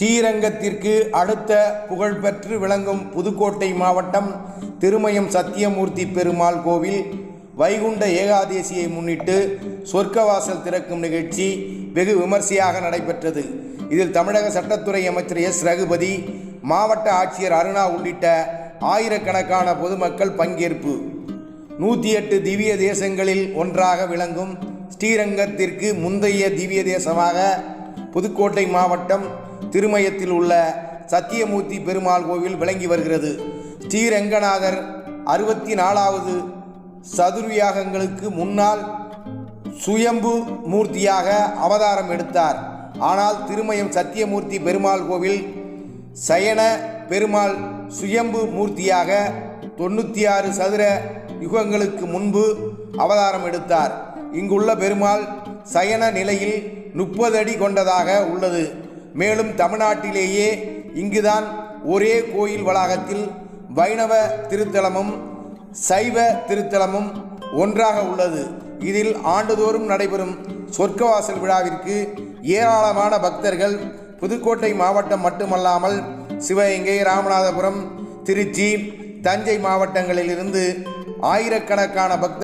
ஸ்ரீரங்கத்திற்கு அடுத்த புகழ்பெற்று விளங்கும் புதுக்கோட்டை மாவட்டம் திருமயம் சத்தியமூர்த்தி பெருமாள் கோவில் வைகுண்ட ஏகாதசியை முன்னிட்டு சொர்க்கவாசல் திறக்கும் நிகழ்ச்சி வெகு விமர்சையாக நடைபெற்றது. இதில் தமிழக சட்டத்துறை அமைச்சர் எஸ். ரகுபதி, மாவட்ட ஆட்சியர் அருணா உள்ளிட்ட ஆயிரக்கணக்கான பொதுமக்கள் பங்கேற்பு. 108 திவ்ய தேசங்களில் ஒன்றாக விளங்கும் ஸ்ரீரங்கத்திற்கு முந்தைய திவ்ய தேசமாக புதுக்கோட்டை மாவட்டம் திருமயத்தில் உள்ள சத்தியமூர்த்தி பெருமாள் கோவில் விளங்கி வருகிறது. ஸ்ரீரங்கநாதர் 64வது சதுர்வியாகங்களுக்கு முன்னால் சுயம்பு மூர்த்தியாக அவதாரம் எடுத்தார். ஆனால் திருமயம் சத்தியமூர்த்தி பெருமாள் கோவில் சயன பெருமாள் சுயம்பு மூர்த்தியாக 96 சதுர யுகங்களுக்கு முன்பு அவதாரம் எடுத்தார். இங்குள்ள பெருமாள் சயன நிலையில் 30 அடி கொண்டதாக உள்ளது. மேலும் தமிழ்நாட்டிலேயே இங்குதான் ஒரே கோயில் வளாகத்தில் வைணவ திருத்தலமும் சைவ திருத்தலமும் ஒன்றாக உள்ளது. இதில் ஆண்டுதோறும் நடைபெறும் சொர்க்கவாசல் விழாவிற்கு ஏராளமான பக்தர்கள் புதுக்கோட்டை மாவட்டம் மட்டுமல்லாமல் சிவகங்கை, ராமநாதபுரம், திருச்சி, தஞ்சை மாவட்டங்களிலிருந்து ஆயிரக்கணக்கான பக்தர்கள்